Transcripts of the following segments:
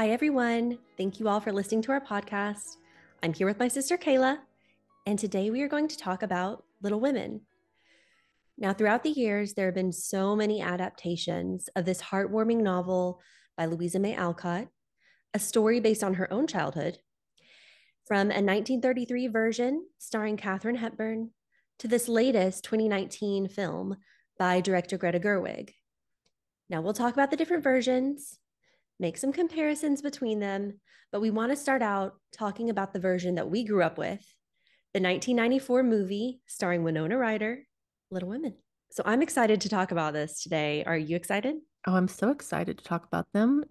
Hi, everyone. Thank you all for listening to our podcast. I'm here with my sister Kayla, and today we are going to talk about Little Women. Now, throughout the years, there have been so many adaptations of this heartwarming novel by Louisa May Alcott, a story based on her own childhood, from a 1933 version starring Katharine Hepburn to this latest 2019 film by director Greta Gerwig. Now, we'll talk about the different versions, make some comparisons between them, but we want to start out talking about the version that we grew up with, the 1994 movie starring Winona Ryder, Little Women. So I'm excited to talk about this today. Are you excited? Oh, I'm so excited to talk about them.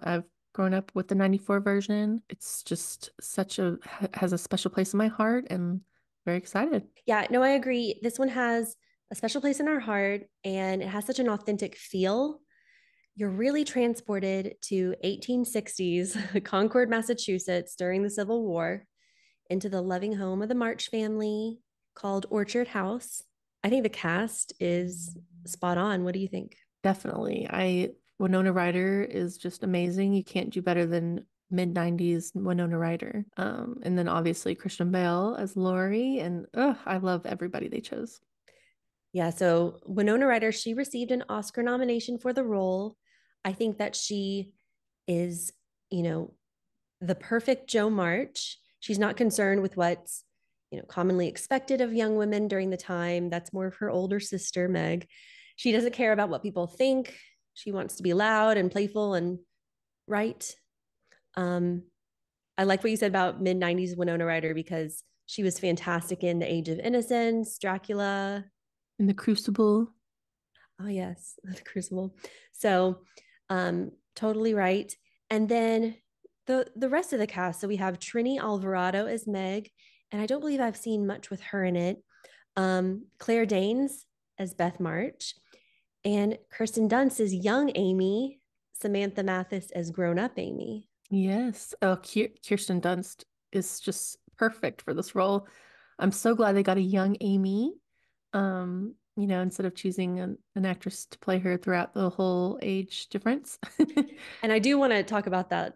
I've grown up with the 94 version. It's just has a special place in my heart and very excited. Yeah, no, I agree. This one has a special place in our heart and it has such an authentic feel. You're really transported to 1860s Concord, Massachusetts during the Civil War into the loving home of the March family called Orchard House. I think the cast is spot on. What do you think? Definitely. Winona Ryder is just amazing. You can't do better than mid 90s Winona Ryder. And then obviously Christian Bale as Laurie. And I love everybody they chose. Yeah, so Winona Ryder, she received an Oscar nomination for the role. I think that she is, you know, the perfect Jo March. She's not concerned with what's, commonly expected of young women during the time. That's more of her older sister, Meg. She doesn't care about what people think. She wants to be loud and playful and right. Um, I like what you said about mid 90s Winona Ryder because she was fantastic in The Age of Innocence, Dracula. In the Crucible. Oh, yes, The Crucible. So, totally right. And then the rest of the cast. So we have Trini Alvarado as Meg, and I don't believe I've seen much with her in it. Claire Danes as Beth March, and Kirsten Dunst as young Amy, Samantha Mathis as grown up Amy. Yes. Oh, Kirsten Dunst is just perfect for this role. I'm so glad they got a young Amy. Instead of choosing an actress to play her throughout the whole age difference. And I do want to talk about that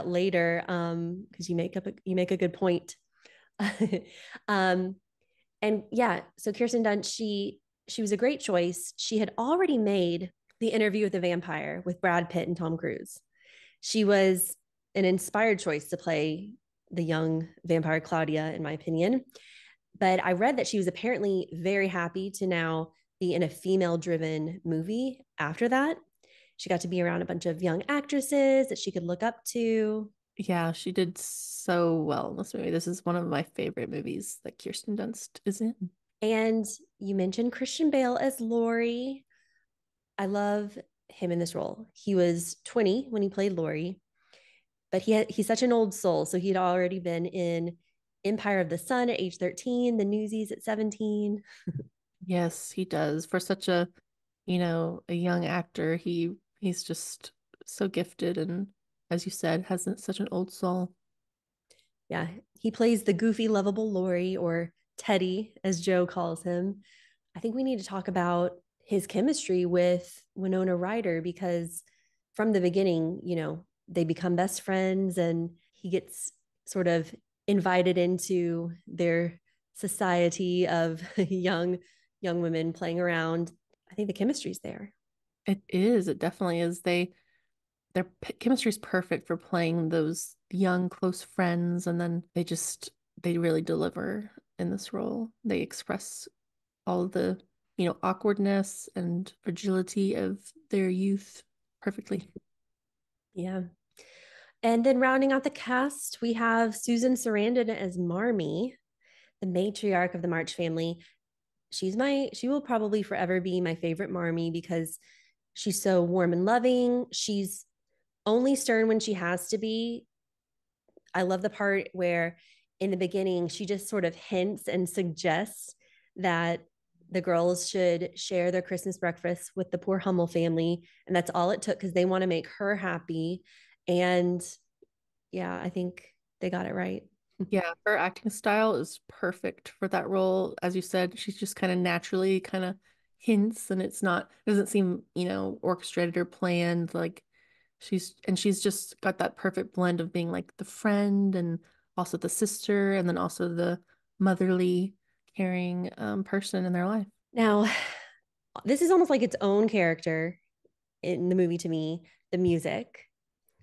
later, because you make a good point. um, and yeah, so Kirsten Dunst, she was a great choice. She had already made The Interview with the Vampire with Brad Pitt and Tom Cruise. She was an inspired choice to play the young vampire Claudia, in my opinion. But I read that she was apparently very happy to now be in a female driven movie after that. She got to be around a bunch of young actresses that she could look up to. Yeah, she did so well in this movie. This is one of my favorite movies that Kirsten Dunst is in. And you mentioned Christian Bale as Laurie. I love him in this role. He was 20 when he played Laurie, but he's such an old soul. So he'd already been in Empire of the Sun at age 13, The Newsies at 17. Yes, he does. For such a young actor, he's just so gifted and as you said, has such an old soul. Yeah, he plays the goofy, lovable Laurie, or Teddy, as Joe calls him. I think we need to talk about his chemistry with Winona Ryder because from the beginning, they become best friends and he gets sort of invited into their society of young women playing around. I think the chemistry's there. It is. It definitely is. Chemistry is perfect for playing those young close friends, and then they really deliver in this role. They express all of the awkwardness and fragility of their youth perfectly. Yeah. And then rounding out the cast, we have Susan Sarandon as Marmee, the matriarch of the March family. She will probably forever be my favorite Marmee because she's so warm and loving. She's only stern when she has to be. I love the part where in the beginning she just sort of hints and suggests that the girls should share their Christmas breakfast with the poor Hummel family. And that's all it took because they want to make her happy. And yeah, I think they got it right. Yeah, her acting style is perfect for that role. As you said, she's just kind of naturally kind of hints, and it doesn't seem orchestrated or planned. Like She's just got that perfect blend of being like the friend and also the sister and then also the motherly, caring person in their life. Now, this is almost like its own character in the movie to me, the music.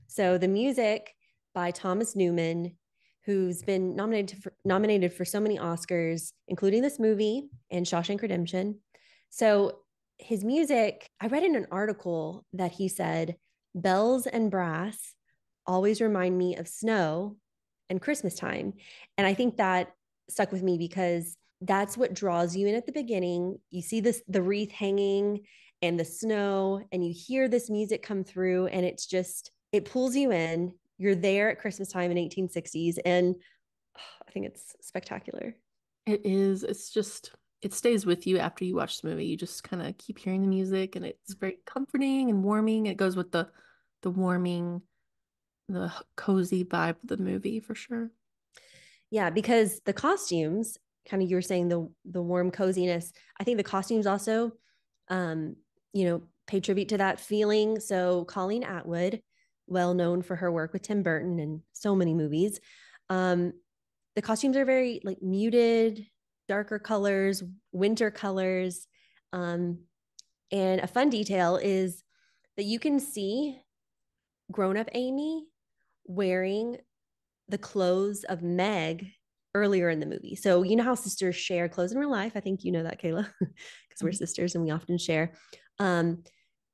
So the music by Thomas Newman, who's been nominated for so many Oscars, including this movie and Shawshank Redemption. So his music, I read in an article that he said, bells and brass always remind me of snow and Christmas time. And I think that stuck with me because that's what draws you in at the beginning. You see the wreath hanging and the snow, and you hear this music come through, and it pulls you in. You're there at Christmas time in 1860s, and I think it's spectacular. It is. It's just, it stays with you after you watch the movie. You just kind of keep hearing the music and it's very comforting and warming. It goes with the warming, the cozy vibe of the movie for sure. Yeah, because the costumes, kind of you were saying the warm coziness. I think the costumes also, um, pay tribute to that feeling. So Colleen Atwood, well known for her work with Tim Burton and so many movies, um, the costumes are very like muted, darker colors, winter colors. Um, and a fun detail is that you can see grown up Amy wearing the clothes of Meg earlier in the movie. So you know how sisters share clothes in real life. I think you know that, Kayla, because we're sisters and we often share. Um,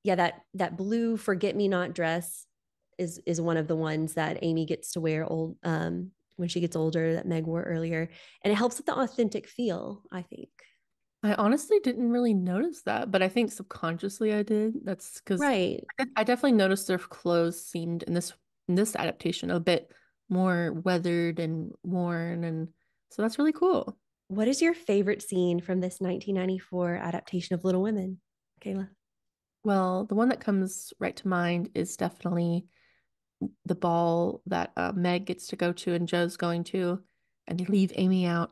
yeah, that blue forget me not dress is one of the ones that Amy gets to wear when she gets older that Meg wore earlier, and it helps with the authentic feel, I think. I honestly didn't really notice that, but I think subconsciously I did. That's because Right. I definitely noticed their clothes seemed in this adaptation a bit more weathered and worn, and so that's really cool. What is your favorite scene from this 1994 adaptation of Little Women, Kayla? Well, the one that comes right to mind is definitely the ball that Meg gets to go to and Joe's going to, and they leave Amy out.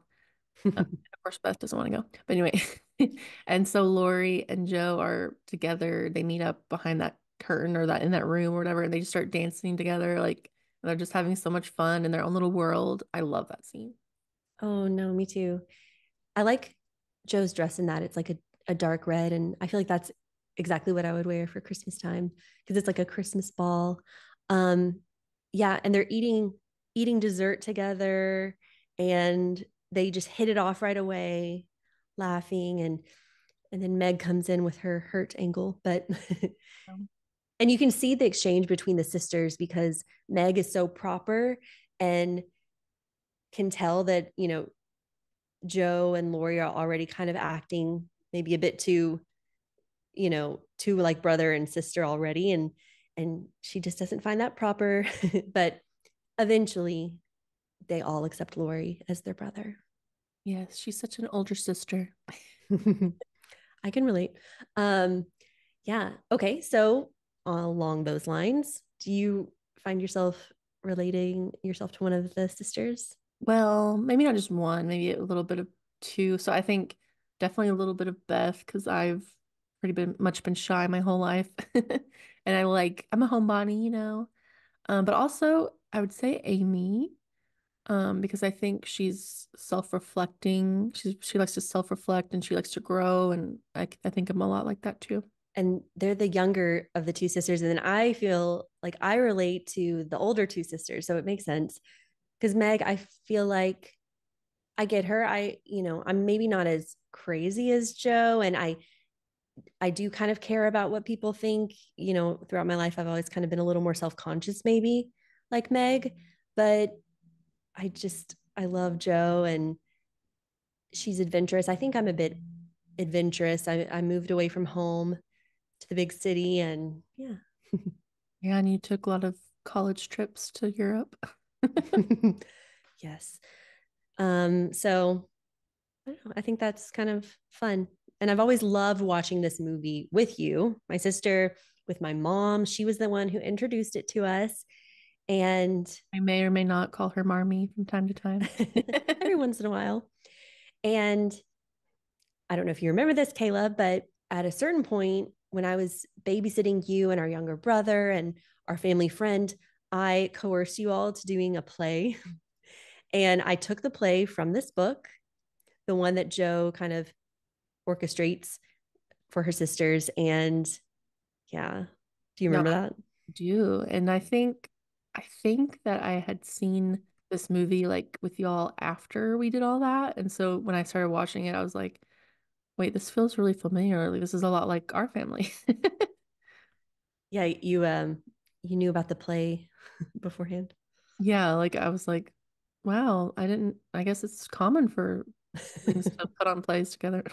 Of course, Beth doesn't want to go. But anyway, and so Lori and Joe are together. They meet up behind that curtain or that in that room or whatever, and they just start dancing together. Like they're just having so much fun in their own little world. I love that scene. Oh no, me too. I like Joe's dress in that. It's like a dark red. And I feel like that's exactly what I would wear for Christmas time because it's like a Christmas ball. Um, yeah, and they're eating dessert together and they just hit it off right away, laughing and then Meg comes in with her hurt ankle. But Um, and you can see the exchange between the sisters because Meg is so proper and can tell that, Joe and Lori are already kind of acting maybe a bit too like brother and sister already. And she just doesn't find that proper. But eventually they all accept Lori as their brother. yes, she's such an older sister. I can relate. Um, yeah. Okay. So along those lines, do you find yourself relating yourself to one of the sisters? Well, maybe not just one, maybe a little bit of two. So I think definitely a little bit of Beth because I've much been shy my whole life. And I'm a homebody, you know. But also I would say Amy, because I think she's self-reflecting. She likes to self-reflect and she likes to grow, and I think I'm a lot like that too. And they're the younger of the two sisters. And then I feel like I relate to the older two sisters. So it makes sense. Because Meg, I feel like I get her. I'm maybe not as crazy as Joe. And I do kind of care about what people think. Throughout my life, I've always kind of been a little more self-conscious, maybe like Meg. But I love Joe and she's adventurous. I think I'm a bit adventurous. I moved away from home to the big city and yeah. Yeah, and you took a lot of college trips to Europe. Yes. So I don't know. I think that's kind of fun. And I've always loved watching this movie with you, my sister, with my mom. She was the one who introduced it to us. And I may or may not call her Marmy from time to time. every once in a while. And I don't know if you remember this, Kayla, but at a certain point, when I was babysitting you and our younger brother, and our family friend, I coerced you all to doing a play. And I took the play from this book, the one that Jo kind of orchestrates for her sisters. And yeah, do you No, remember I that? do. And I think that I had seen this movie like with y'all after we did all that. And so when I started watching it, I was like, wait, this feels really familiar. Like this is a lot like our family. Yeah, you knew about the play beforehand. Yeah, like I was like, wow, I guess it's common for siblings to put on plays together.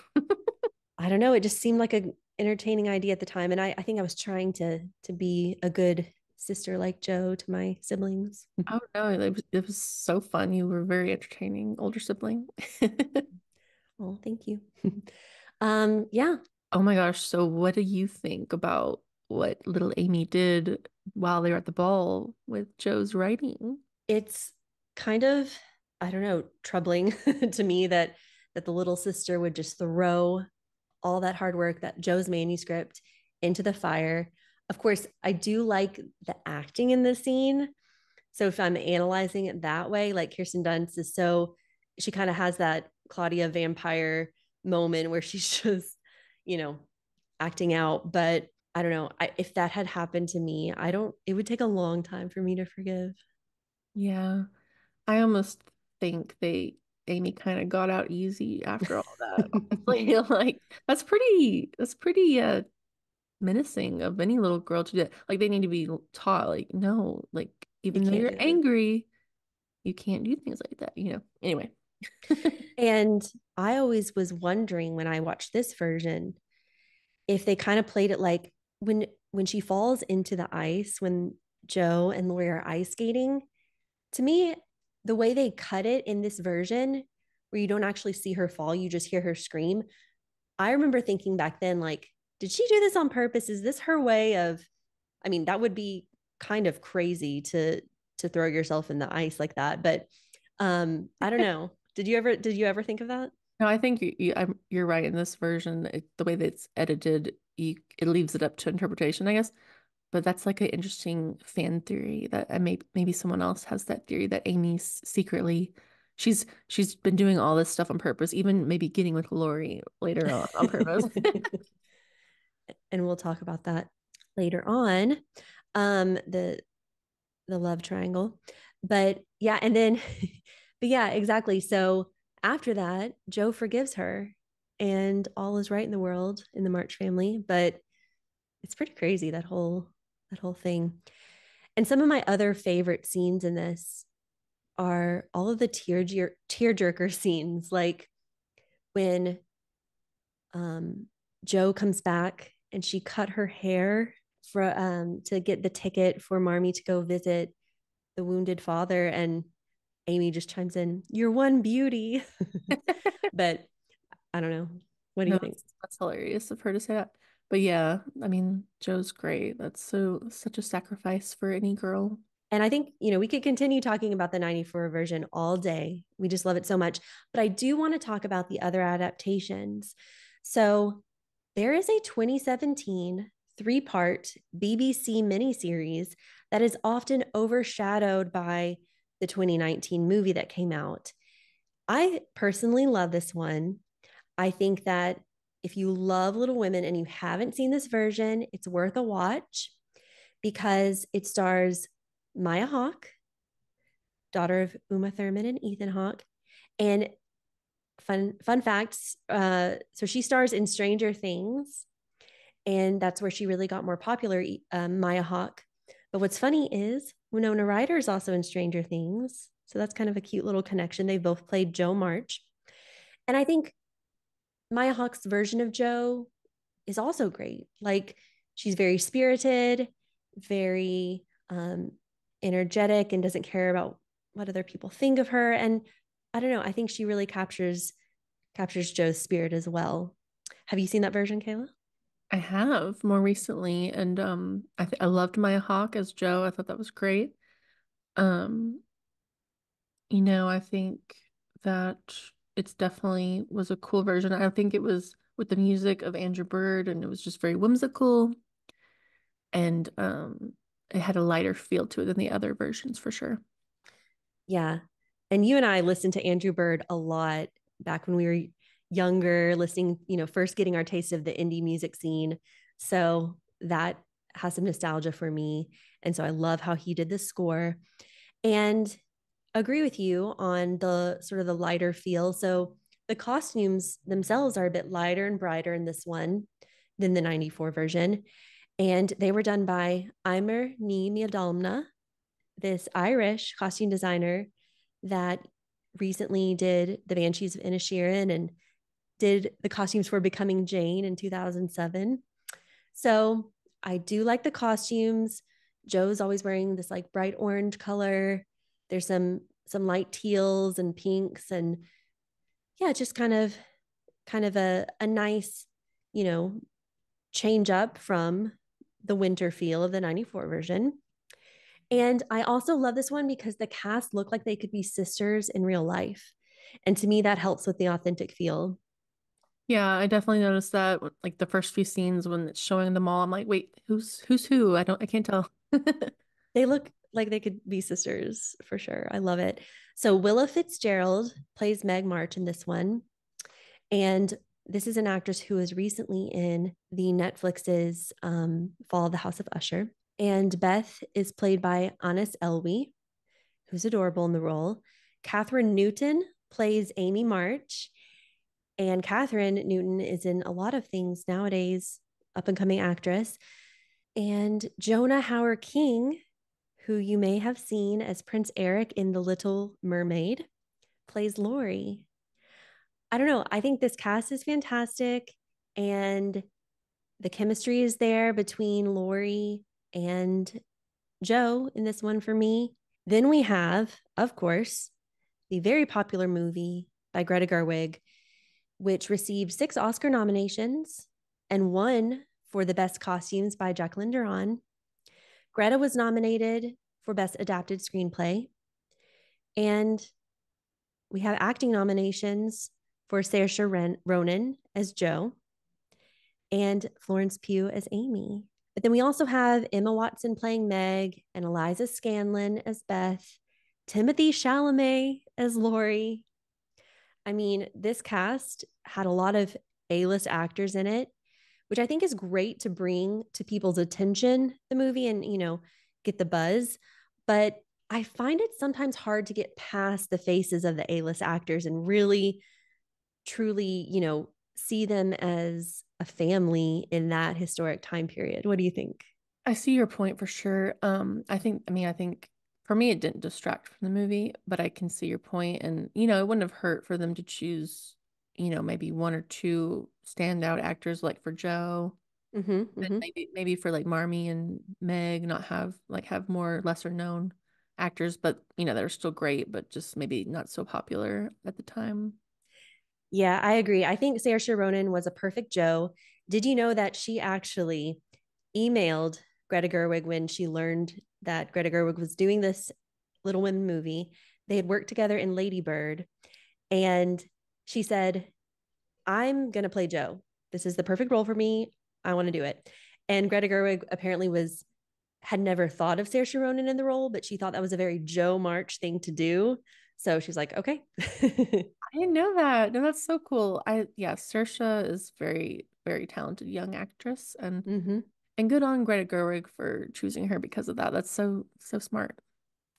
I don't know. It just seemed like a entertaining idea at the time. And I think I was trying to be a good sister like Jo to my siblings. Oh no, it was so fun. You were very entertaining older sibling. Oh, thank you. Yeah, Oh my gosh, so what do you think about what little Amy did while they were at the ball with Joe's writing? it's kind of, I don't know, troubling to me that the little sister would just throw all that hard work, that Joe's manuscript, into the fire. Of course, I do like the acting in this scene. So if I'm analyzing it that way, like Kirsten Dunst is so, she kind of has that Claudia vampire moment where she's just, you know, acting out. But I don't know. If that had happened to me, I don't, it would take a long time for me to forgive. Yeah, I almost think Amy kind of got out easy after all that. Honestly, like that's pretty menacing of any little girl to do. Like they need to be taught, like, no, like You even though can't you're do that. angry, you can't do things like that. Anyway. And I always was wondering when I watched this version if they kind of played it like when she falls into the ice, when Jo and Lori are ice skating. To me, the way they cut it in this version, where you don't actually see her fall, you just hear her scream. I remember thinking back then, like, did she do this on purpose? Is this her way of? I mean, that would be kind of crazy to throw yourself in the ice like that. But I don't know. Did you ever think of that? No, I think you're right in this version. The way that it's edited, it leaves it up to interpretation, I guess. But that's like an interesting fan theory that maybe someone else has that theory that Amy's secretly she's been doing all this stuff on purpose, even maybe getting with Lori later on purpose. And we'll talk about that later on. The love triangle. But yeah, and then but yeah, exactly. So after that, Jo forgives her and all is right in the world in the March family, but it's pretty crazy that whole thing. And some of my other favorite scenes in this are all of the tearjerker scenes, like when Jo comes back and she cut her hair for to get the ticket for Marmee to go visit the wounded father, and Amy just chimes in, "You're one beauty." But I don't know. What do No, you think? that's hilarious of her to say that. But yeah, I mean, Joe's great. That's such a sacrifice for any girl. And I think, we could continue talking about the 94 version all day. We just love it so much. But I do want to talk about the other adaptations. So there is a 2017 three-part BBC miniseries that is often overshadowed by the 2019 movie that came out. I personally love this one. I think that if you love Little Women and you haven't seen this version, it's worth a watch because it stars Maya Hawke, daughter of Uma Thurman and Ethan Hawke. And fun facts, so she stars in Stranger Things, and that's where she really got more popular, Maya Hawke. But what's funny is Winona Ryder is also in Stranger Things. So that's kind of a cute little connection. They both played Jo March. And I think Maya Hawke's version of Jo is also great. Like she's very spirited, very energetic, and doesn't care about what other people think of her. And I don't know. I think she really captures Jo's spirit as well. Have you seen that version, Kayla? I have more recently, and I loved Maya Hawke as Joe. I thought that was great. Um, I think that it's definitely was a cool version. I think it was with the music of Andrew Bird, and it was just very whimsical. And it had a lighter feel to it than the other versions for sure. Yeah. And you and I listened to Andrew Bird a lot back when we were younger, listening, first getting our taste of the indie music scene. So that has some nostalgia for me. And so I love how he did the score and agree with you on the sort of the lighter feel. So the costumes themselves are a bit lighter and brighter in this one than the 94 version. And they were done by Eimer Ní Miadalmna, this Irish costume designer that recently did the Banshees of Inisherin and did the costumes for Becoming Jane in 2007. So I do like the costumes. Joe's always wearing this like bright orange color. There's some light teals and pinks, and yeah, just kind of a nice, you know, change up from the winter feel of the 94 version. And I also love this one because the cast look like they could be sisters in real life. And to me, that helps with the authentic feel. Yeah, I definitely noticed that like the first few scenes when it's showing them all, I'm like, wait, who's who? I can't tell. They look like they could be sisters for sure. I love it. So Willa Fitzgerald plays Meg March in this one. And this is an actress who was recently in the Netflix's Fall of the House of Usher. And Beth is played by Anis Elwy, who's adorable in the role. Catherine Newton plays Amy March. And Catherine Newton is in a lot of things nowadays, up and coming actress. And Jonah Hauer King, who you may have seen as Prince Eric in The Little Mermaid, plays Laurie. I don't know. I think this cast is fantastic. And the chemistry is there between Laurie and Joe in this one for me. Then we have, of course, the very popular movie by Greta Gerwig, which received 6 Oscar nominations and won for the best costumes by Jacqueline Duran. Greta was nominated for Best Adapted Screenplay. And we have acting nominations for Saoirse Ronan as Joe and Florence Pugh as Amy. But then we also have Emma Watson playing Meg and Eliza Scanlon as Beth, Timothy Chalamet as Laurie. I mean, this cast had a lot of A-list actors in it, which I think is great to bring to people's attention, the movie, and, get the buzz. But I find it sometimes hard to get past the faces of the A-list actors and really, truly, see them as a family in that historic time period. What do you think? I see your point for sure. I think for me it didn't distract from the movie, but I can see your point, and it wouldn't have hurt for them to choose, maybe one or two standout actors like for Joe, Mm-hmm, and mm-hmm. maybe for like Marmee and Meg not have more lesser known actors, but they're still great, but just maybe not so popular at the time. Yeah, I agree. I think Saoirse Ronan was a perfect Joe. Did you know that she actually emailed Greta Gerwig when she learned that Greta Gerwig was doing this Little Women movie? They had worked together in Lady Bird, and she said, I'm going to play Joe. This is the perfect role for me. I want to do it. And Greta Gerwig apparently had never thought of Saoirse Ronan in the role, but she thought that was a very Joe March thing to do. So she's like, okay. I didn't know that. No, that's so cool. Yeah, Saoirse is very, very talented young actress, Mm-hmm. and good on Greta Gerwig for choosing her because of that. That's so smart.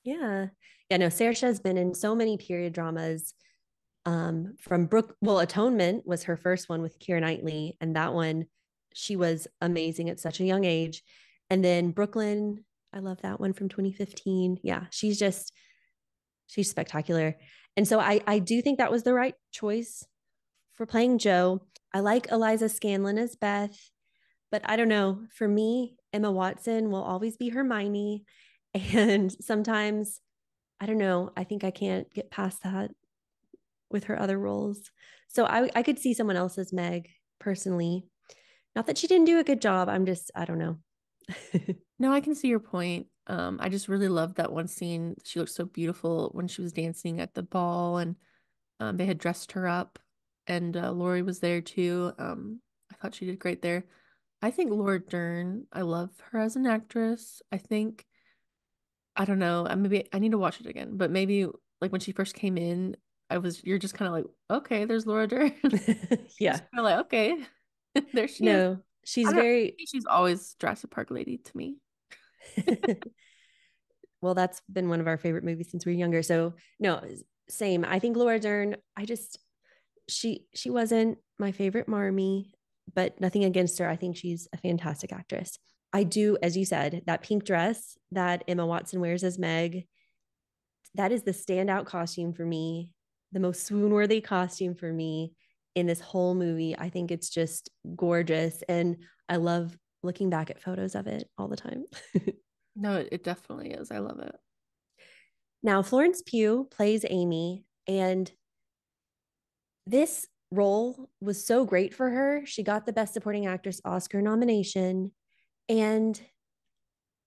Yeah. Yeah, no, Saoirse has been in so many period dramas. From Atonement was her first one with Keira Knightley, and that one, she was amazing at such a young age. And then Brooklyn, I love that one from 2015. Yeah, she's spectacular. And so I do think that was the right choice for playing Joe. I like Eliza Scanlon as Beth, but I don't know. For me, Emma Watson will always be Hermione. And sometimes, I don't know, I think I can't get past that with her other roles. So I could see someone else as Meg personally. Not that she didn't do a good job. I don't know. No, I can see your point. I just really loved that one scene. She looked so beautiful when she was dancing at the ball, and they had dressed her up, and Lori was there too. I thought she did great there. I think Laura Dern, I love her as an actress. I think, I don't know, maybe I need to watch it again, but maybe like when she first came in, you're just kind of like, okay, there's Laura Dern. Yeah. Just kind of like, okay, there she is. No, I she's don't know. very She's always Jurassic Park lady to me. well, that's been one of our favorite movies since we were younger. So no, same. I think Laura Dern, she wasn't my favorite Marmee, but nothing against her. I think she's a fantastic actress. I do, as you said, that pink dress that Emma Watson wears as Meg, that is the standout costume for me, the most swoon-worthy costume for me in this whole movie. I think it's just gorgeous. And I love looking back at photos of it all the time. No, it definitely is. I love it. Now, Florence Pugh plays Amy, and this role was so great for her. She got the Best Supporting Actress Oscar nomination. And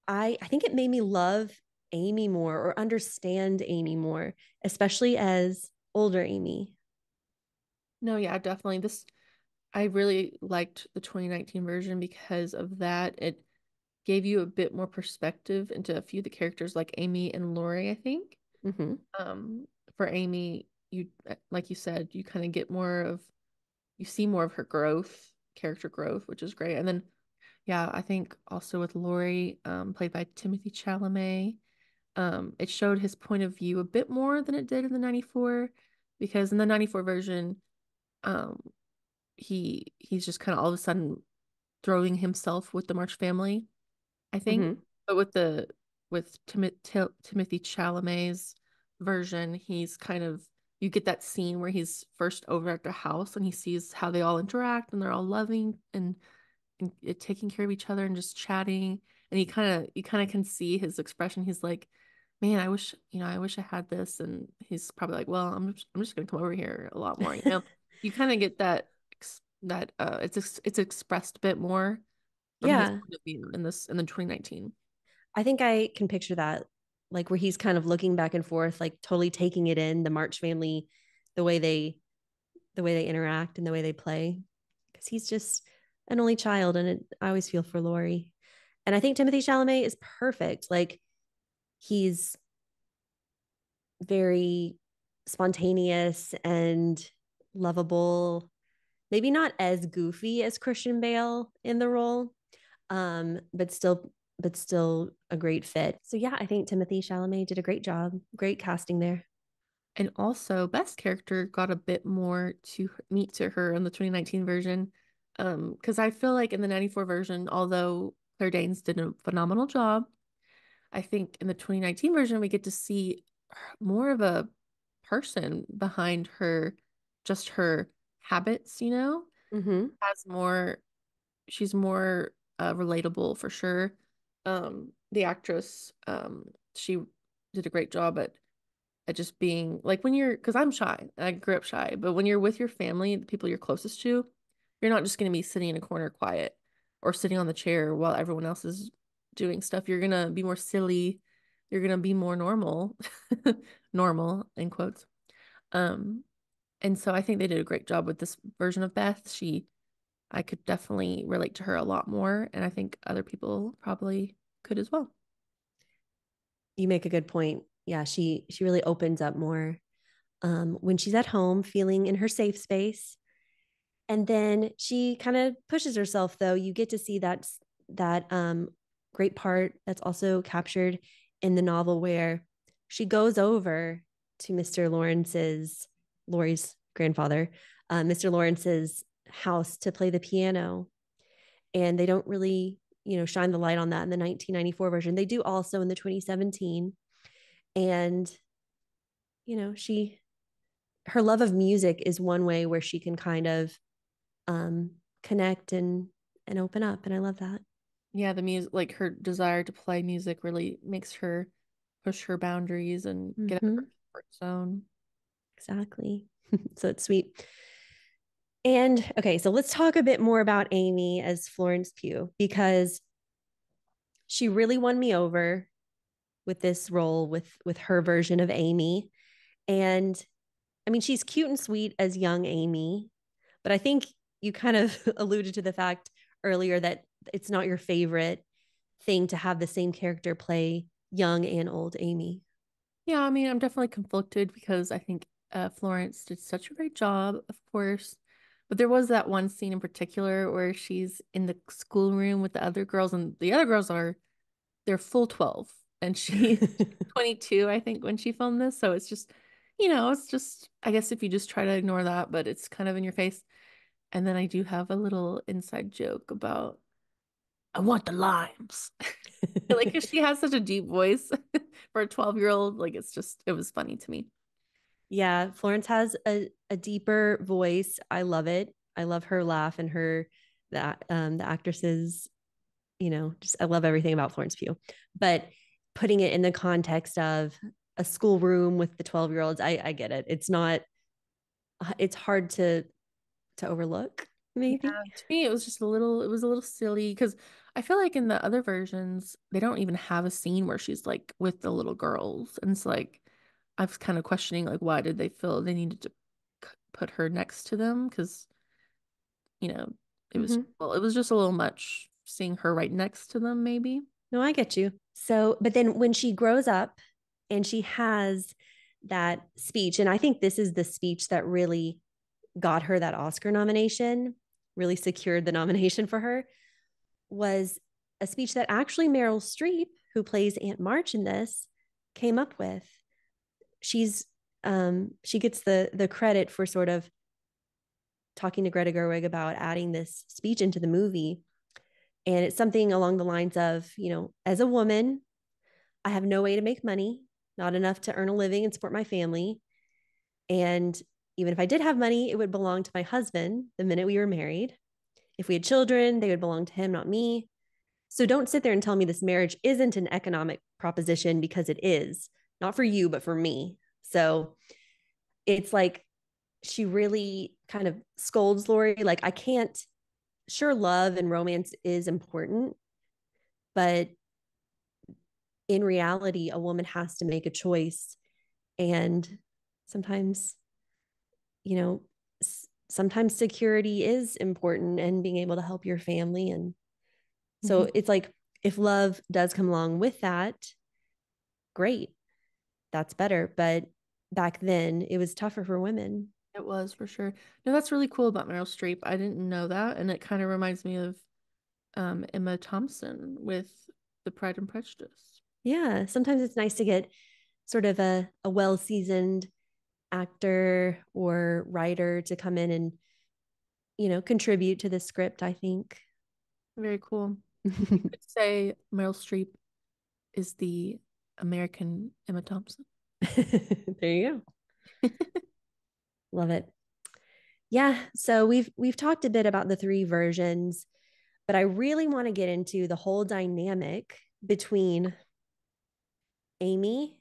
I think it made me love Amy more or understand Amy more, especially as older Amy. No, yeah, definitely. I really liked the 2019 version because of that. It gave you a bit more perspective into a few of the characters like Amy and Lori, I think. Mm-hmm. Um, for Amy, you like you said, you kind of get you see more of her growth, character growth, which is great. And then yeah, I think also with Lori, played by Timothy Chalamet, it showed his point of view a bit more than it did in the 94, because in the 94 version, um, he's just kind of all of a sudden throwing himself with the March family, I think. Mm-hmm. But with Timothy Chalamet's version, he's kind of you get that scene where he's first over at the house and he sees how they all interact and they're all loving and taking care of each other and just chatting. And you kind of can see his expression. He's like, man, I wish I had this. And he's probably like, well, I'm just gonna come over here a lot more. You kind of get that it's expressed a bit more from his Yeah, point of view in the 2019. I think I can picture that, like where he's kind of looking back and forth, like totally taking it in, the March family, the way they the way they interact and the way they play. Because he's just an only child, and I always feel for Lori. And I think Timothy Chalamet is perfect. Like he's very spontaneous and lovable. Maybe not as goofy as Christian Bale in the role, but still a great fit. So yeah, I think Timothy Chalamet did a great job. Great casting there. And also, Best Character got a bit more to meet to her in the 2019 version. Because I feel like in the 94 version, although Claire Danes did a phenomenal job, I think in the 2019 version, we get to see more of a person behind just her habits, Mm-hmm. has more, she's more relatable for sure. The actress, she did a great job at just being like because I'm shy, I grew up shy, but when you're with your family, the people you're closest to, you're not just going to be sitting in a corner quiet or sitting on the chair while everyone else is doing stuff. You're going to be more silly. You're going to be more normal, normal in quotes. Um, and so I think they did a great job with this version of Beth. I could definitely relate to her a lot more, and I think other people probably could as well. You make a good point. Yeah, she really opens up more when she's at home, feeling in her safe space, and then she kind of pushes herself. Though you get to see that great part that's also captured in the novel where she goes over to Mr. Lori's grandfather, Mr. Lawrence's house to play the piano, and they don't really shine the light on that in the 1994 version. They do also in the 2017. And she her love of music is one way where she can kind of um connect and open up, and I love that. Yeah, the music, like her desire to play music really makes her push her boundaries and get out of her Mm-hmm. comfort zone. Exactly. So it's sweet. And okay, so let's talk a bit more about Amy as Florence Pugh, because she really won me over with this role, with her version of Amy. And I mean, she's cute and sweet as young Amy, but I think you kind of alluded to the fact earlier that it's not your favorite thing to have the same character play young and old Amy. Yeah, I mean, I'm definitely conflicted because I think Florence did such a great job, of course. But there was that one scene in particular where she's in the schoolroom with the other girls, and the other girls they're full 12, and she's 22, I think, when she filmed this. So it's just, it's just, I guess if you just try to ignore that, but it's kind of in your face. And then I do have a little inside joke about, I want the limes. Like, 'cause she has such a deep voice for a 12-year-old. Like, it was funny to me. Yeah, Florence has a deeper voice. I love it. I love her laugh and her the actresses, just I love everything about Florence Pugh. But putting it in the context of a schoolroom with the 12-year-olds, I get it. It's hard to overlook, maybe. Yeah, to me it was a little silly because I feel like in the other versions they don't even have a scene where she's like with the little girls. And it's like I was kind of questioning like why did they feel they needed to put her next to them because you know Mhm. it was just a little much seeing her right next to them maybe. No, I get you. So, but then when she grows up and she has that speech, and I think this is the speech that really got her that Oscar nomination, really secured the nomination for her, was a speech that actually Meryl Streep, who plays Aunt March in this, came up with. She's she gets the credit for sort of talking to Greta Gerwig about adding this speech into the movie. And it's something along the lines of, as a woman, I have no way to make money, not enough to earn a living and support my family. And even if I did have money, it would belong to my husband the minute we were married. If we had children, they would belong to him, not me. So don't sit there and tell me this marriage isn't an economic proposition because it is, not for you, but for me. So it's like she really kind of scolds Laurie. Like, I can't, sure, love and romance is important, but in reality, a woman has to make a choice. And sometimes, you know, sometimes security is important and being able to help your family. And Mhm. so it's like, if love does come along with that, great, that's better. But back then, it was tougher for women. It was for sure. No, that's really cool about Meryl Streep. I didn't know that, and it kind of reminds me of Emma Thompson with The Pride and Prejudice. Yeah, sometimes it's nice to get sort of a well seasoned actor or writer to come in and, contribute to the script, I think. Very cool. You could say Meryl Streep is the American Emma Thompson. There you go. Love it. Yeah, so we've talked a bit about the three versions, but I really want to get into the whole dynamic between Amy,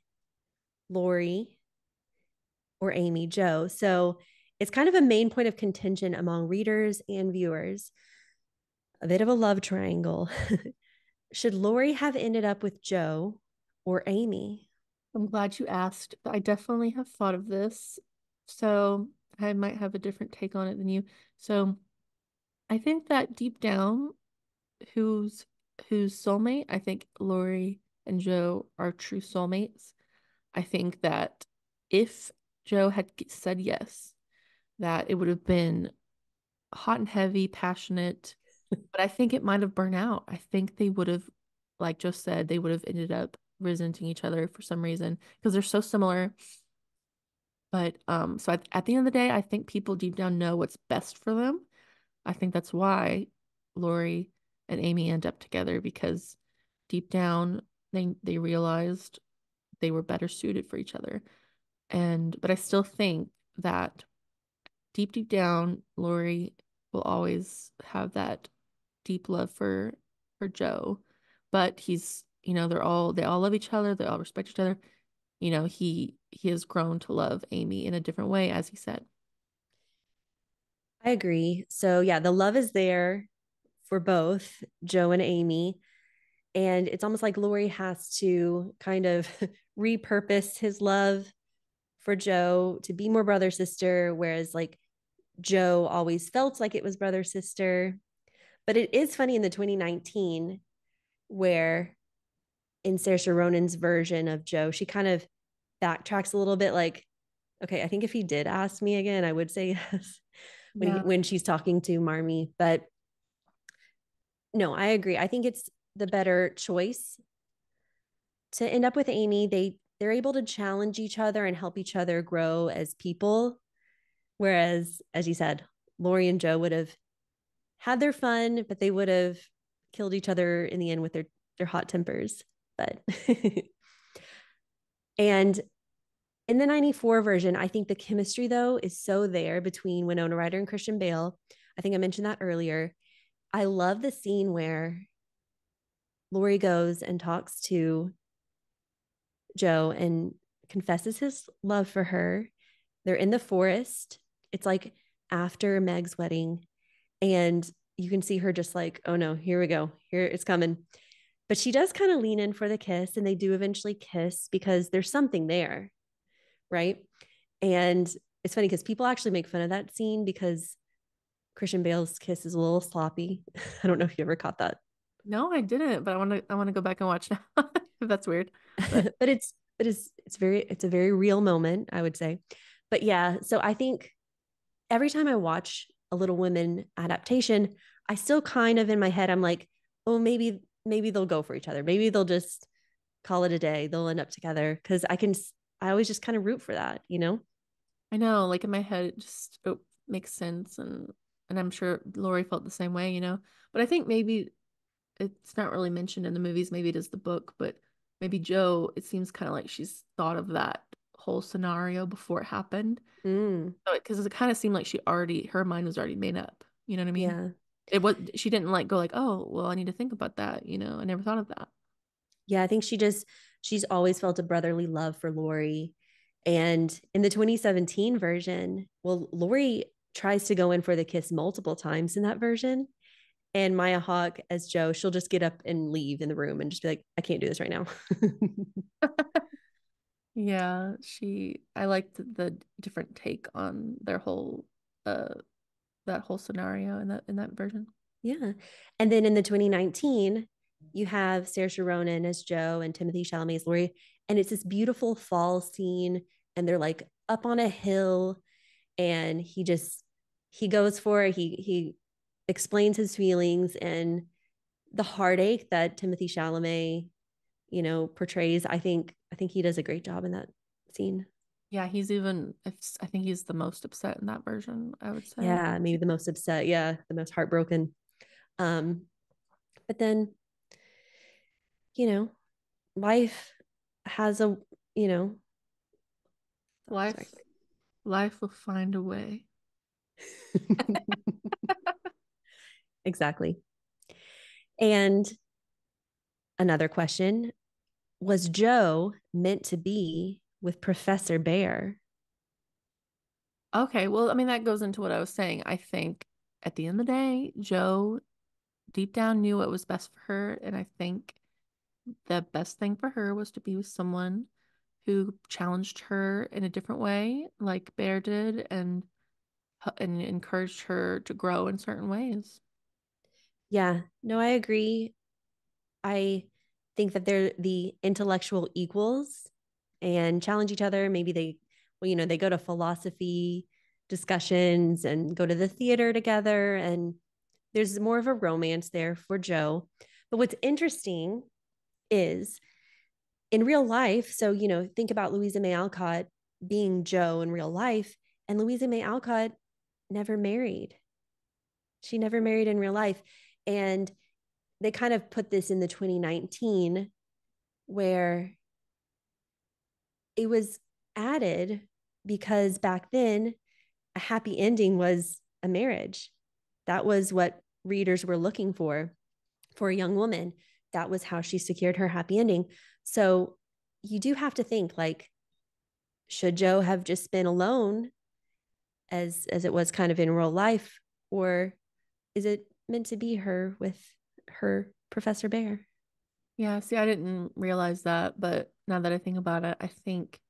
Laurie, or Amy Jo. So it's kind of a main point of contention among readers and viewers, a bit of a love triangle. Should Laurie have ended up with Jo or Amy? I'm glad you asked. I definitely have thought of this, so I might have a different take on it than you. So I think that deep down, who's who's soulmate? I think Lori and Jo are true soulmates. I think that if Jo had said yes, that it would have been hot and heavy, passionate, but I think it might have burnt out. I think they would have, like Jo said, they would have ended up resenting each other for some reason because they're so similar. But so at the end of the day, I think people deep down know what's best for them. I think that's why Lori and Amy end up together because deep down they realized they were better suited for each other. And but I still think that deep down, Lori will always have that deep love for Jo. But they all love each other, they all respect each other. He has grown to love Amy in a different way, as he said. I agree. So, yeah, the love is there for both Jo and Amy. And it's almost like Laurie has to kind of repurpose his love for Jo to be more brother sister, whereas like Jo always felt like it was brother sister. But it is funny in the 2019 where in Saoirse Ronan's version of Joe, she kind of backtracks a little bit like, okay, I think if he did ask me again, I would say yes Yeah. when she's talking to Marmee. But no, I agree. I think it's the better choice to end up with Amy. They're able to challenge each other and help each other grow as people. Whereas, as you said, Lori and Joe would have had their fun, but they would have killed each other in the end with their hot tempers. But and in the 94 version, I think the chemistry though is so there between Winona Ryder and Christian Bale. I think I mentioned that earlier. I love the scene where Lori goes and talks to Joe and confesses his love for her. They're in the forest. It's like after Meg's wedding. And you can see her just like, oh no, here we go. Here it's coming. But she does kind of lean in for the kiss, and they do eventually kiss because there's something there. Right. And it's funny because people actually make fun of that scene because Christian Bale's kiss is a little sloppy. I don't know if you ever caught that. No, I didn't, but I want to go back and watch now. If that's weird. But But it's a very real moment, I would say. But yeah, so I think every time I watch a Little Women adaptation, I still kind of in my head I'm like, oh, maybe they'll go for each other. Maybe they'll just call it a day. They'll end up together because I always just kind of root for that, you know? I know, like in my head, it just makes sense, and I'm sure Lori felt the same way, you know. But I think maybe it's not really mentioned in the movies. Maybe it is the book, but maybe Joe. It seems kind of like she's thought of that whole scenario before it happened. Mm, So, because it kind of seemed like her mind was already made up. You know what I mean? yeah. It was she didn't like go like, oh, well, I need to think about that. You know, I never thought of that. Yeah, I think she's always felt a brotherly love for Lori. And in the 2017 version, well, Lori tries to go in for the kiss multiple times in that version. And Maya Hawke as Joe, she'll just get up and leave in the room and just be like, I can't do this right now. Yeah, I liked the different take on their whole uh that whole scenario in that version. Yeah. And then in the 2019, you have Saoirse Ronan as Joe and Timothy Chalamet as Laurie. And it's this beautiful fall scene. And they're like up on a hill. And he goes for it. He explains his feelings and the heartache that Timothy Chalamet, portrays. I think he does a great job in that scene. Yeah, he's even if I think he's the most upset in that version, I would say. Yeah, maybe the most upset. Yeah, the most heartbroken. Um, but then, you know, life has a, you know, sorry. Life life will find a way. Exactly. And another question, was Joe meant to be with Professor Bear? Okay, well, I mean that goes into what I was saying. I think at the end of the day, Joe deep down knew what was best for her, and I think the best thing for her was to be with someone who challenged her in a different way, like Bear did, and encouraged her to grow in certain ways. Yeah, no, I agree. I think that they're the intellectual equals and challenge each other. Maybe they go to philosophy discussions and go to the theater together. And there's more of a romance there for Joe. But what's interesting is in real life, so, think about Louisa May Alcott being Joe in real life, and Louisa May Alcott never married. She never married in real life. And they kind of put this in the 2019 where it was added because back then a happy ending was a marriage. That was what readers were looking for a young woman. That was how she secured her happy ending. So you do have to think like, should Joe have just been alone as it was kind of in real life, or is it meant to be her with her Professor Bear? Yeah, see, I didn't realize that, but now that I think about it, I think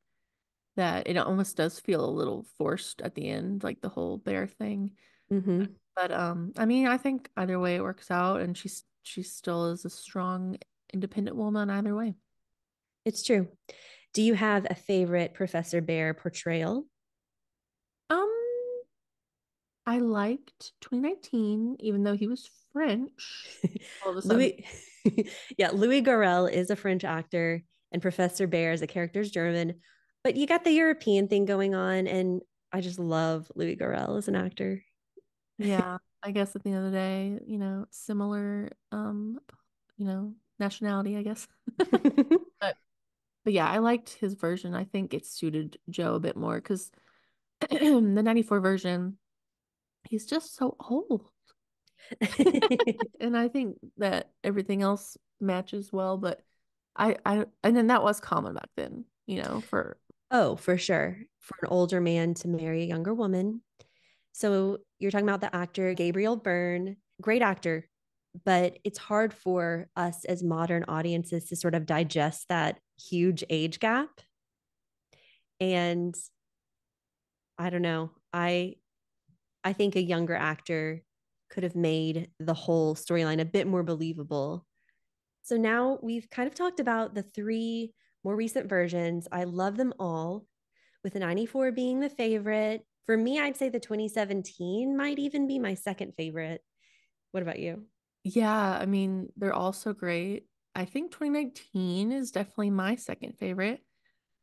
that it almost does feel a little forced at the end, like the whole Bear thing. Mm-hmm. But I mean, I think either way it works out, and she still is a strong, independent woman either way. It's true. Do you have a favorite Professor Bear portrayal? Um, I liked 2019, even though he was French. All of a sudden, Louis, yeah, Louis Garrel is a French actor, and Professor Bear as a character is German. But you got the European thing going on, and I just love Louis Garrel as an actor. yeah, I guess at the end of the day, similar, nationality, I guess. But but yeah, I liked his version. I think it suited Joe a bit more because the 94 version, he's just so old. And I think that everything else matches well, but and then that was common back then, for Oh, for sure. For an older man to marry a younger woman. So you're talking about the actor Gabriel Byrne, great actor, but it's hard for us as modern audiences to sort of digest that huge age gap. And I don't know. I think a younger actor could have made the whole storyline a bit more believable. So now we've kind of talked about the three more recent versions. I love them all, with the 94 being the favorite. For me, I'd say the 2017 might even be my second favorite. What about you? yeah, I mean, they're all so great. I think 2019 is definitely my second favorite.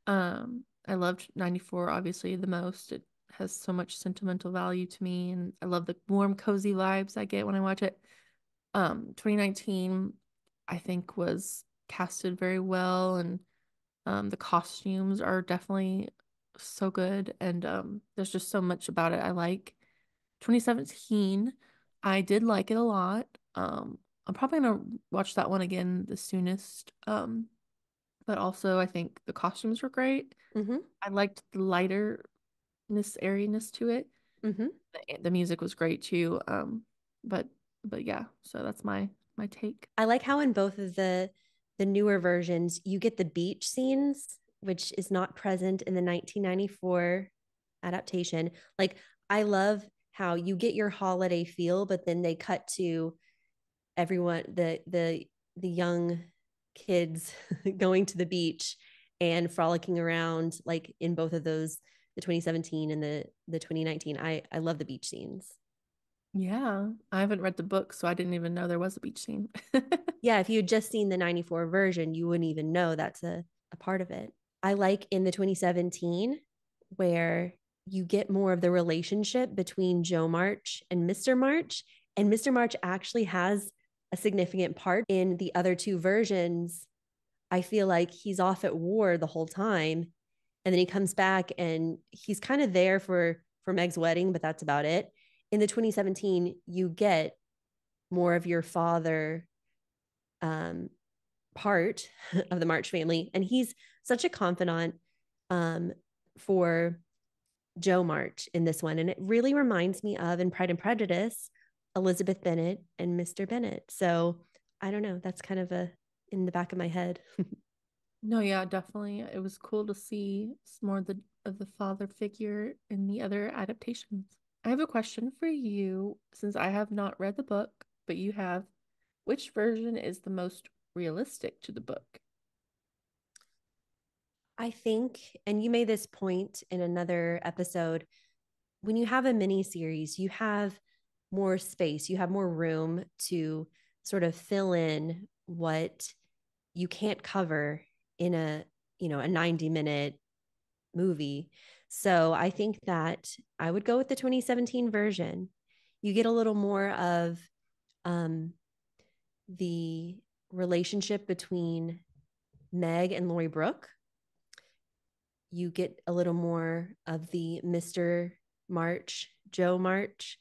I loved 94 obviously the most. It has so much sentimental value to me, and I love the warm, cozy vibes I get when I watch it. 2019, I think was casted very well, and the costumes are definitely so good, and there's just so much about it I like. 2017, I did like it a lot. I'm probably gonna watch that one again the soonest. But also I think the costumes were great. Mm-hmm. I liked the lighterness, airiness to it. Mm-hmm. The music was great too. But but yeah, so that's my take. I like how in both of the newer versions you get the beach scenes, which is not present in the 1994 adaptation. Like I love how you get your holiday feel, but then they cut to everyone the young kids going to the beach and frolicking around like in both of those, the 2017 and the 2019. I love the beach scenes. Yeah, I haven't read the book, so I didn't even know there was a beach scene. Yeah, if you had just seen the 94 version, you wouldn't even know that's a part of it. I like in the 2017 where you get more of the relationship between Joe March and Mr. March. And Mr. March actually has a significant part in the other two versions. I feel like he's off at war the whole time. And then he comes back and he's kind of there for Meg's wedding, but that's about it. In the 2017, you get more of your father um, part of the March family. And he's such a confidant um, for Joe March in this one. And it really reminds me of in Pride and Prejudice, Elizabeth Bennet and Mr. Bennet. So I don't know. That's kind of a in the back of my head. No, yeah, definitely. It was cool to see some more of the father figure in the other adaptations. I have a question for you, since I have not read the book, but you have. Which version is the most realistic to the book? I think, and you made this point in another episode, when you have a mini series, you have more space, you have more room to sort of fill in what you can't cover in a 90-minute movie. So I think that I would go with the 2017 version. You get a little more of um, the relationship between Meg and Lori Brooke. You get a little more of the Mr. March, Joe March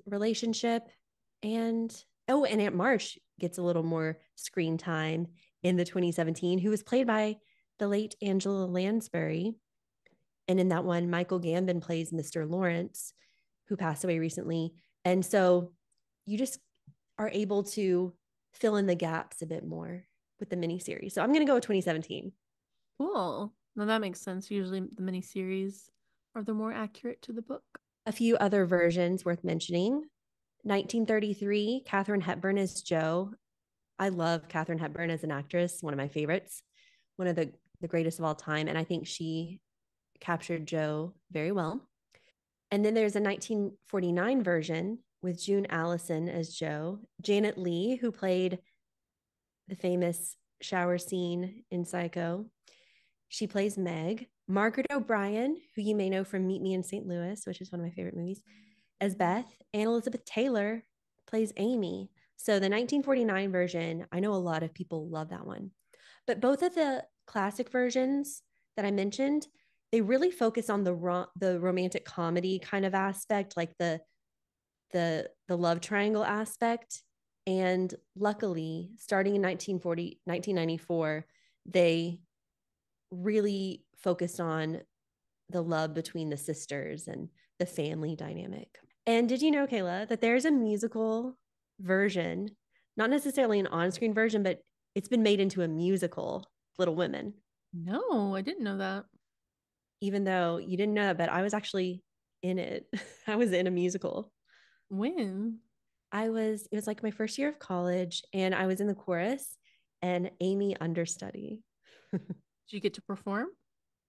relationship. And oh, and Aunt March gets a little more screen time in the 2017, who was played by the late Angela Lansbury. And in that one, Michael Gambon plays Mr. Lawrence, who passed away recently. And so you just are able to fill in the gaps a bit more with the miniseries. So I'm going to go with 2017. Cool. Now that makes sense. Usually the miniseries are the more accurate to the book. A few other versions worth mentioning. 1933, Katharine Hepburn as Jo. I love Katharine Hepburn as an actress, one of my favorites, one of the greatest of all time. And I think she captured Jo very well. And then there's a 1949 version with June Allison as Jo, Janet Leigh, who played the famous shower scene in Psycho. She plays Meg. Margaret O'Brien, who you may know from Meet Me in St. Louis, which is one of my favorite movies, as Beth. And Elizabeth Taylor plays Amy. So the 1949 version, I know a lot of people love that one. But both of the classic versions that I mentioned, they really focus on the romantic comedy kind of aspect, like the love triangle aspect. And luckily, starting in 1994, they really focused on the love between the sisters and the family dynamic. And did you know, Kayla, that there's a musical version, not necessarily an on screen version, but it's been made into a musical, Little Women? No, I didn't know that. Even though you didn't know that, but I was actually in it. I was in a musical. When? It was like my first year of college, and I was in the chorus and Amy understudy. Did you get to perform?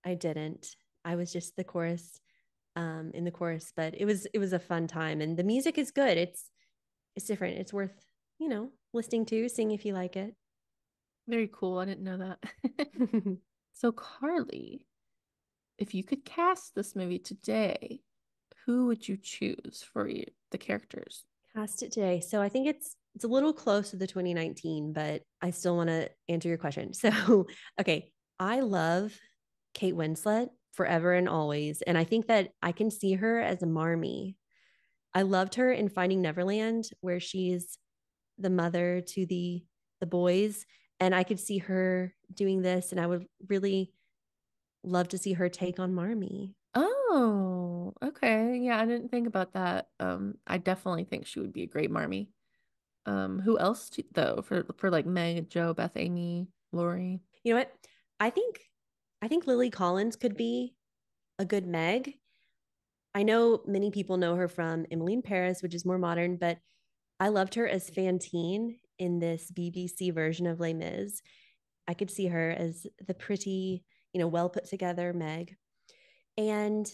I didn't. I was just the chorus, in the chorus, but it was a fun time, and the music is good. It's different. It's worth, listening to, sing if you like it. Very cool. I didn't know that. So, Carly, if you could cast this movie today, who would you choose for the characters? Cast it today. So I think it's a little close to the 2019, but I still want to answer your question. So, okay, I love Kate Winslet forever and always, and I think that I can see her as a Marmee. I loved her in Finding Neverland, where she's the mother to the boys, and I could see her doing this, and I would really love to see her take on Marmee. Oh, okay. Yeah, I didn't think about that. I definitely think she would be a great Marmee. Who else though for like Meg, Jo, Beth, Amy, Lori? You know what? I think I think Lily Collins could be a good Meg. I know many people know her from Emily in Paris, which is more modern, but I loved her as Fantine in this BBC version of Les Mis. I could see her as the pretty, well put together Meg. And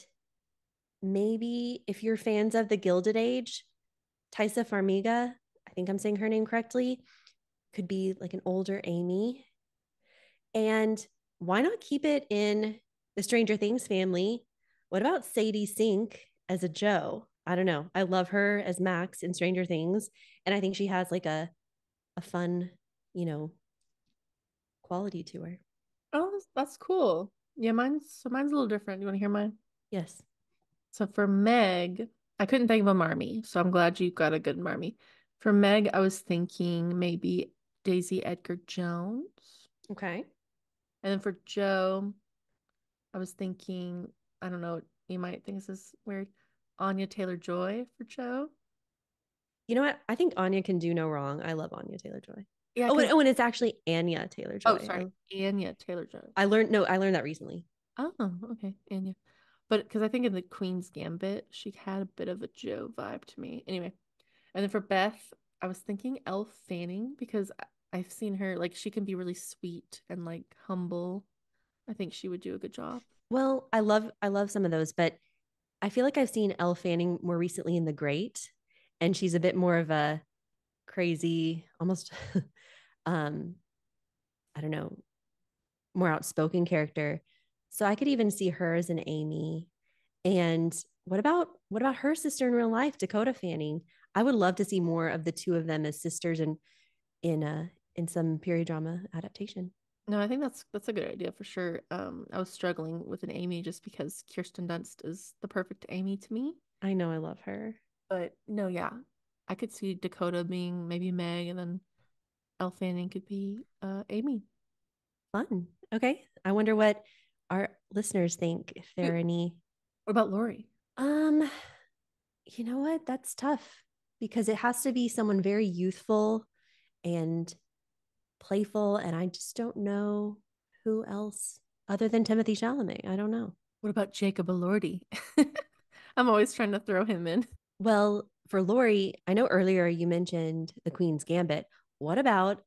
maybe if you're fans of the Gilded Age, Taissa Farmiga, I think I'm saying her name correctly, could be like an older Amy. And why not keep it in the Stranger Things family? What about Sadie Sink as a Jo? I don't know. I love her as Max in Stranger Things. And I think she has like a fun, you know, quality to her. Oh, that's cool. Yeah, mine's a little different. You want to hear mine? Yes. So for Meg, I couldn't think of a Marmee, so I'm glad you got a good Marmee. For Meg, I was thinking maybe Daisy Edgar Jones. Okay. And then for Jo, I was thinking, I don't know, you might think this is weird, Anya Taylor-Joy for Jo. You know what? I think Anya can do no wrong. I love Anya Taylor Joy. Yeah, Oh, because and it's actually Anya Taylor oh, Joy. sorry, Anya Taylor-Joy. I learned that recently. Oh, okay, Anya. But because I think in the Queen's Gambit, she had a bit of a Jo vibe to me. Anyway, and then for Beth, I was thinking Elle Fanning because I've seen her, like, she can be really sweet and like humble. I think she would do a good job. Well, I love some of those, but I feel like I've seen Elle Fanning more recently in The Great, and she's a bit more of a crazy, almost um, I don't know, more outspoken character. So I could even see her as an Amy. And what about her sister in real life, Dakota Fanning? I would love to see more of the two of them as sisters in some period drama adaptation. No, I think that's a good idea for sure. I was struggling with an Amy just because Kirsten Dunst is the perfect Amy to me. I know I love her. But no, yeah, I could see Dakota being maybe Meg, and then Elle Fanning could be Amy. Fun. Okay. I wonder what our listeners think if there Wait, are any. what about Lori? Um, you know what? That's tough because it has to be someone very youthful and playful, and I just don't know who else other than Timothy Chalamet. I don't know. What about Jacob Elordi? I'm always trying to throw him in. Well, for Lori, I know earlier you mentioned The Queen's Gambit. What about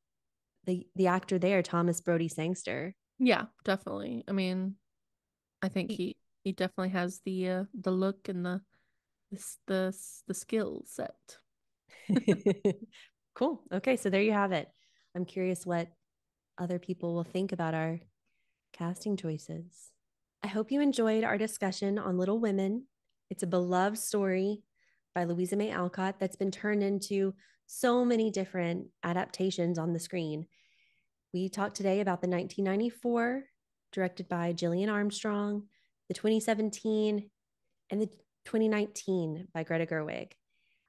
the actor there, Thomas Brody Sangster? Yeah, definitely. I mean, I think He- he definitely has the look and the skill set. Cool. Okay, so there you have it. I'm curious what other people will think about our casting choices. I hope you enjoyed our discussion on Little Women. It's a beloved story by Louisa May Alcott that's been turned into so many different adaptations on the screen. We talked today about the 1994, directed by Gillian Armstrong, the 2017, and the 2019 by Greta Gerwig.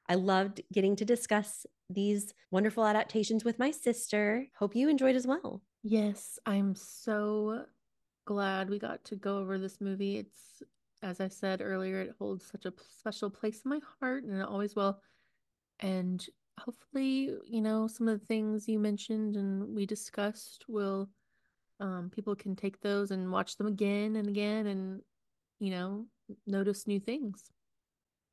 I loved getting to discuss these wonderful adaptations with my sister. Hope you enjoyed as well. Yes, I'm so glad we got to go over this movie. It's, as I said earlier, it holds such a special place in my heart, and it always will. And hopefully, some of the things you mentioned and we discussed will, people can take those and watch them again and again and, you know, notice new things.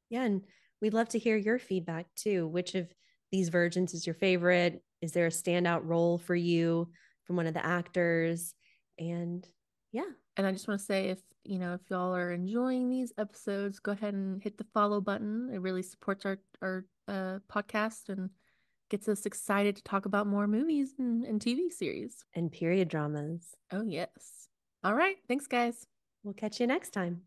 Yeah, and we'd love to hear your feedback too. Which of these versions is your favorite? Is there a standout role for you from one of the actors? And yeah, And I just want to say if y'all are enjoying these episodes, go ahead and hit the follow button. It really supports our podcast and gets us excited to talk about more movies and TV series. and period dramas. Oh, yes. All right. Thanks, guys. We'll catch you next time.